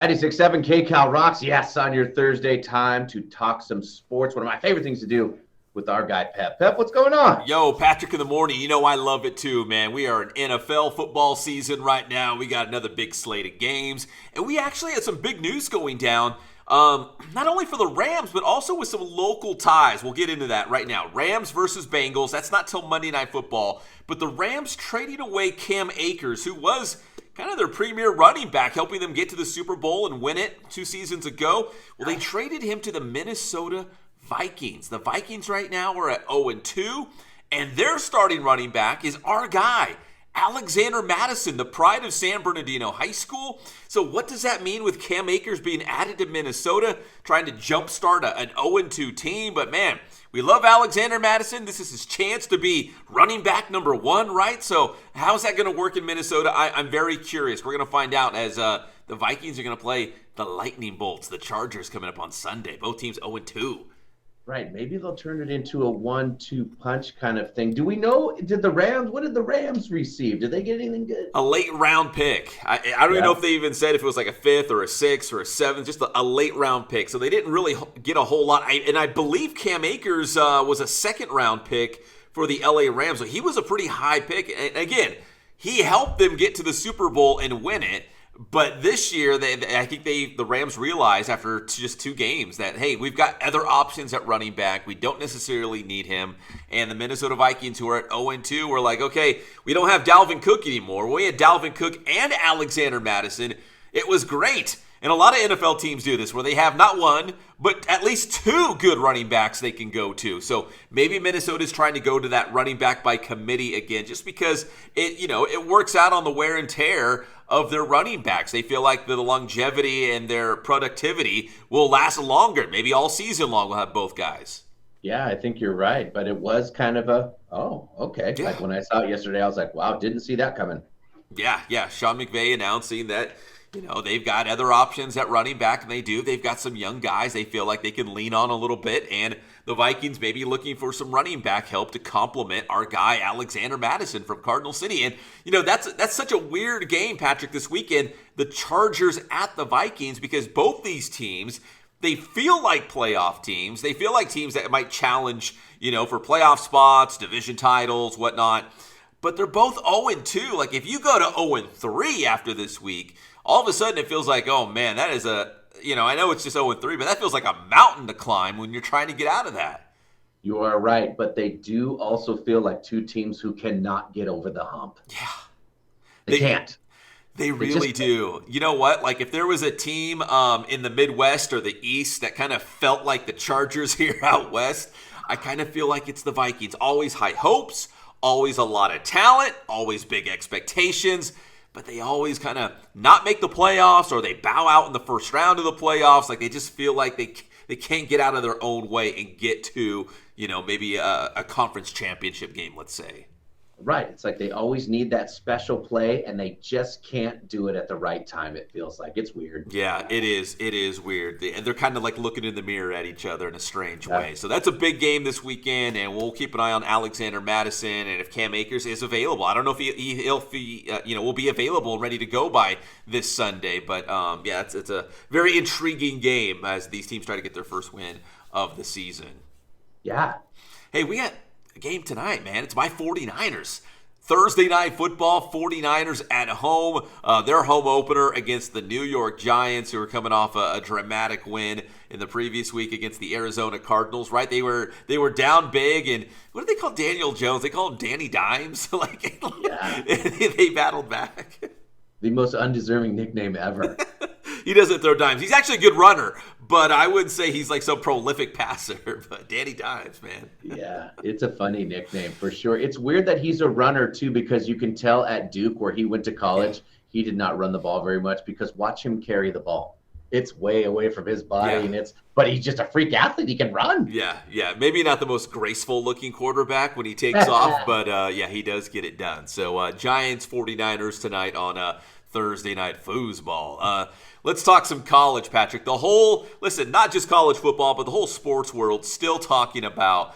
96.7 KCAL rocks. Yes, on your Thursday time to talk some sports. One of my favorite things to do with our guy, Pep. Pep, what's going on? Yo, Patrick in the morning. You know I love it too, man. We are in NFL football season right now. We got another big slate of games. And we actually had some big news going down, not only for the Rams, but also with some local ties. We'll get into that right now. Rams versus Bengals. That's not till Monday Night Football. But the Rams trading away Cam Akers, who was kind of their premier running back, helping them get to the Super Bowl and win it 2 seasons ago. Well, they traded him to the Minnesota Vikings. The Vikings right now are at 0-2, and their starting running back is our guy, Alexander Mattison, the pride of San Bernardino High School. So what does that mean with Cam Akers being added to Minnesota, trying to jumpstart an 0-2 team? But man, we love Alexander Mattison. This is his chance to be running back number 1, right? So how's that going to work in Minnesota? I'm very curious. We're going to find out as the Vikings are going to play the Lightning Bolts, the Chargers, coming up on Sunday. Both teams 0-2. Right. Maybe they'll turn it into a 1-2 punch kind of thing. Do we know, what did the Rams receive? Did they get anything good? A late round pick. I don't even know if they even said if it was like a 5th or a 6th or a 7th, just a late round pick. So they didn't really get a whole lot. And I believe Cam Akers was a 2nd round pick for the LA Rams. So he was a pretty high pick. And again, he helped them get to the Super Bowl and win it. But this year, I think the Rams realized after just 2 games that, hey, we've got other options at running back. We don't necessarily need him. And the Minnesota Vikings, who are at 0-2, were like, okay, we don't have Dalvin Cook anymore. We had Dalvin Cook and Alexander Mattison. It was great. And a lot of NFL teams do this, where they have not 1, but at least 2 good running backs they can go to. So maybe Minnesota's trying to go to that running back by committee again, just because it works out on the wear and tear of their running backs. They feel like the longevity and their productivity will last longer. Maybe all season long we'll have both guys. Yeah, I think you're right. But it was kind of okay. Yeah. Like when I saw it yesterday, I was like, wow, didn't see that coming. Yeah. Sean McVay announcing that they've got other options at running back, and they do. They've got some young guys they feel like they can lean on a little bit, and the Vikings may be looking for some running back help to complement our guy, Alexander Mattison from Cardinal City. And, that's such a weird game, Patrick, this weekend, the Chargers at the Vikings, because both these teams, they feel like playoff teams. They feel like teams that might challenge, for playoff spots, division titles, whatnot. But they're both 0-2. Like, if you go to 0-3 after this week, all of a sudden it feels like, oh man, that is I know it's just 0-3, but that feels like a mountain to climb when you're trying to get out of that. You are right, but they do also feel like 2 teams who cannot get over the hump. Yeah. They can't. They really do. You know what? Like, if there was a team in the Midwest or the East that kind of felt like the Chargers here out West, I kind of feel like it's the Vikings. Always high hopes, always a lot of talent, always big expectations, but they always kind of not make the playoffs, or they bow out in the first round of the playoffs. Like, they just feel like they can't get out of their own way and get to, maybe a conference championship game, let's say. Right. It's like they always need that special play, and they just can't do it at the right time, it feels like. It's weird. Yeah, it is. It is weird. And they're kind of like looking in the mirror at each other in a strange way. So that's a big game this weekend, and we'll keep an eye on Alexander Mattison, and if Cam Akers is available. I don't know if he will be available and ready to go by this Sunday. But, it's a very intriguing game as these teams try to get their first win of the season. Yeah. Hey, we got a game tonight, man. It's my 49ers. Thursday night football, 49ers at home. Their home opener against the New York Giants, who are coming off a dramatic win in the previous week against the Arizona Cardinals, right? They were down big, and what do they call Daniel Jones? They call him Danny Dimes. They battled back. The most undeserving nickname ever. He doesn't throw dimes. He's actually a good runner, but I wouldn't say he's like some prolific passer. But Danny Dimes, man. Yeah, it's a funny nickname for sure. It's weird that he's a runner too, because you can tell at Duke, where he went to college, he did not run the ball very much, because watch him carry the ball. It's way away from his body, but he's just a freak athlete. He can run. Yeah. Maybe not the most graceful looking quarterback when he takes off, but he does get it done. So Giants 49ers tonight on Thursday night foosball. Let's talk some college, Patrick. Not just college football, but the whole sports world still talking about,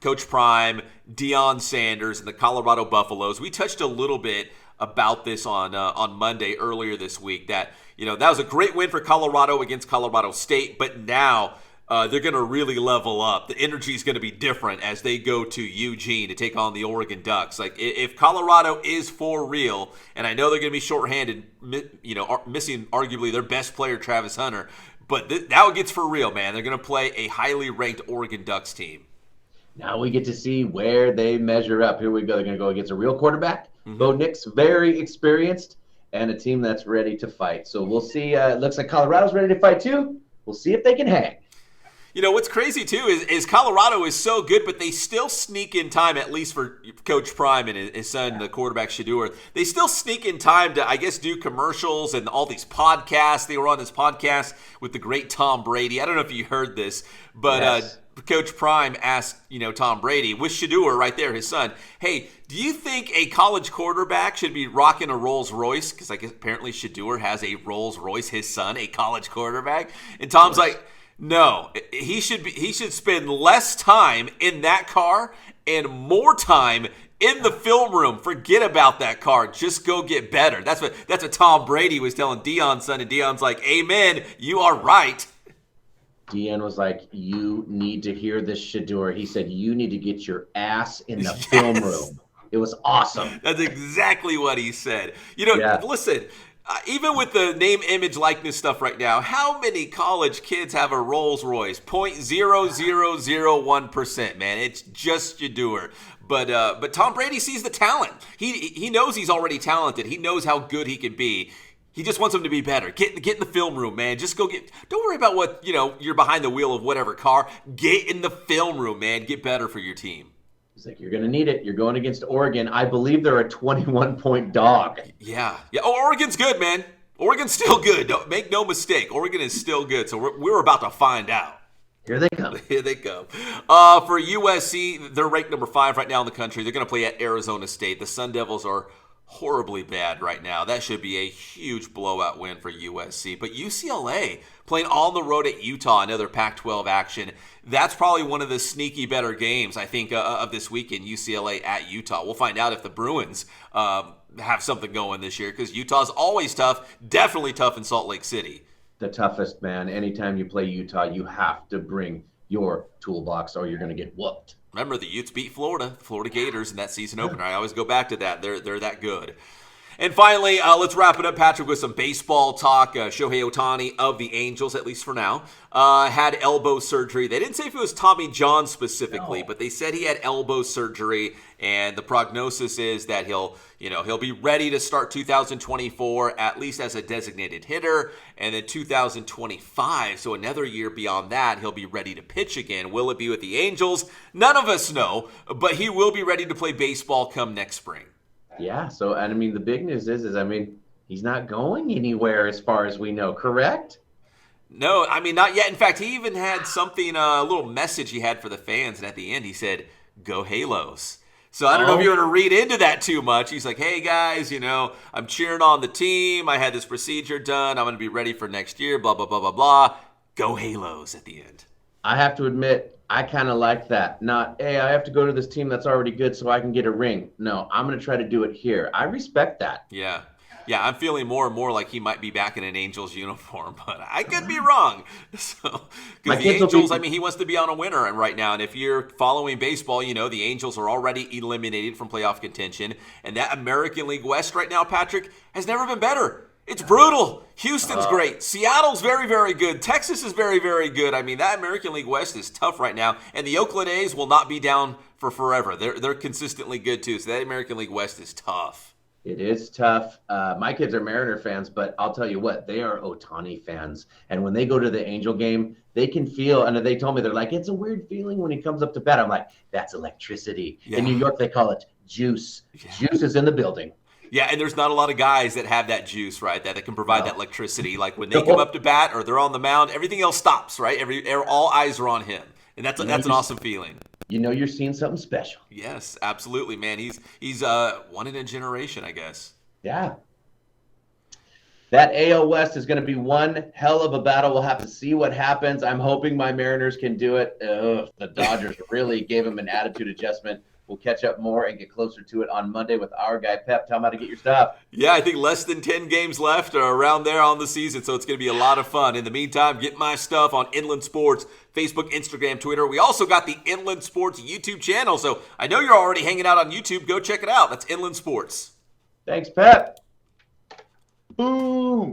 Coach Prime, Deion Sanders, and the Colorado Buffaloes. We touched a little bit about this on Monday earlier this week. That that was a great win for Colorado against Colorado State, but now they're going to really level up. The energy is going to be different as they go to Eugene to take on the Oregon Ducks. Like, if Colorado is for real, and I know they're going to be shorthanded, missing arguably their best player, Travis Hunter, but now it gets for real, man. They're going to play a highly ranked Oregon Ducks team. Now we get to see where they measure up. Here we go. They're going to go against a real quarterback. Bo Nix, very experienced, and a team that's ready to fight. So we'll see. It looks like Colorado's ready to fight too. We'll see if they can hang. What's crazy, too, is Colorado is so good, but they still sneak in time, at least for Coach Prime and his son, the quarterback, Shedeur. They still sneak in time to, I guess, do commercials and all these podcasts. They were on this podcast with the great Tom Brady. I don't know if you heard this, but yes. Coach Prime asked, Tom Brady, with Shedeur right there, his son, hey, do you think a college quarterback should be rocking a Rolls Royce? Because I guess apparently Shedeur has a Rolls Royce, his son, a college quarterback. And Tom's like, no, he should spend less time in that car and more time in the film room. Forget about that car. Just go get better. That's what Tom Brady was telling Deion's son, and Deion's like, amen, you are right. Deion was like, you need to hear this, Shedeur. He said, you need to get your ass in the film room. It was awesome. That's exactly what he said. Listen, even with the name, image, likeness stuff right now, how many college kids have a Rolls Royce? 0.0001%, man. It's just Shedeur. But Tom Brady sees the talent. He knows he's already talented. He knows how good he can be. He just wants him to be better. Get in the film room, man. Just go don't worry about what, you're behind the wheel of whatever car. Get in the film room, man. Get better for your team. He's like, you're going to need it. You're going against Oregon. I believe they're a 21-point dog. Yeah. Oh, Oregon's good, man. Oregon's still good. Don't make no mistake. Oregon is still good. So we're about to find out. Here they come. Here they go. For USC, they're ranked number 5 right now in the country. They're going to play at Arizona State. The Sun Devils are horribly bad right now. That should be a huge blowout win for USC. But UCLA playing on the road at Utah, another Pac-12 action. That's probably one of the sneaky better games, I think, of this weekend, UCLA at Utah. We'll find out if the Bruins have something going this year, because Utah's always tough, definitely tough in Salt Lake City. The toughest, man. Anytime you play Utah, you have to bring your toolbox or you're going to get whooped. Remember, the Utes beat Florida Gators in that season opener. I always go back to that. They're that good. And finally, let's wrap it up, Patrick, with some baseball talk. Shohei Ohtani of the Angels, at least for now, had elbow surgery. They didn't say if it was Tommy John specifically, but they said he had elbow surgery, and the prognosis is that he'll be ready to start 2024, at least as a designated hitter, and then 2025, so another year beyond that, he'll be ready to pitch again. Will it be with the Angels? None of us know, but he will be ready to play baseball come next spring. Yeah, so, and I mean, the big news is he's not going anywhere as far as we know, correct? No, I mean, not yet. In fact, he even had something, a little message he had for the fans, and at the end he said, "Go Halos." So I don't know if you want to read into that too much. He's like, hey, guys, I'm cheering on the team. I had this procedure done. I'm going to be ready for next year, blah, blah, blah, blah, blah. Go Halos at the end. I have to admit, I kind of like that. Not, hey, I have to go to this team that's already good so I can get a ring. No, I'm going to try to do it here. I respect that. Yeah. Yeah, I'm feeling more and more like he might be back in an Angels uniform, but I could be wrong. So, because the Angels, he wants to be on a winner right now. And if you're following baseball, the Angels are already eliminated from playoff contention. And that American League West right now, Patrick, has never been better. It's brutal. Houston's great. Seattle's very, very good. Texas is very, very good. That American League West is tough right now. And the Oakland A's will not be down for forever. They're consistently good, too. So that American League West is tough. It is tough. My kids are Mariner fans, but I'll tell you what, they are Ohtani fans. And when they go to the Angel game, they can feel, and they told me, they're like, it's a weird feeling when he comes up to bat. I'm like, that's electricity. Yeah. In New York, they call it juice. Yeah. Juice is in the building. Yeah, and there's not a lot of guys that have that juice, right, that can provide that electricity. Like when they come up to bat or they're on the mound, everything else stops, right? All eyes are on him. And that's an awesome feeling. You're seeing something special. Yes, absolutely, man. He's one in a generation, I guess. Yeah. That AL West is going to be one hell of a battle. We'll have to see what happens. I'm hoping my Mariners can do it. The Dodgers really gave him an attitude adjustment. We'll catch up more and get closer to it on Monday with our guy, Pep. Tell him how to get your stuff. Yeah, I think less than 10 games left or around there on the season, so it's going to be a lot of fun. In the meantime, get my stuff on Inland Sports, Facebook, Instagram, Twitter. We also got the Inland Sports YouTube channel, so I know you're already hanging out on YouTube. Go check it out. That's Inland Sports. Thanks, Pep. Boom.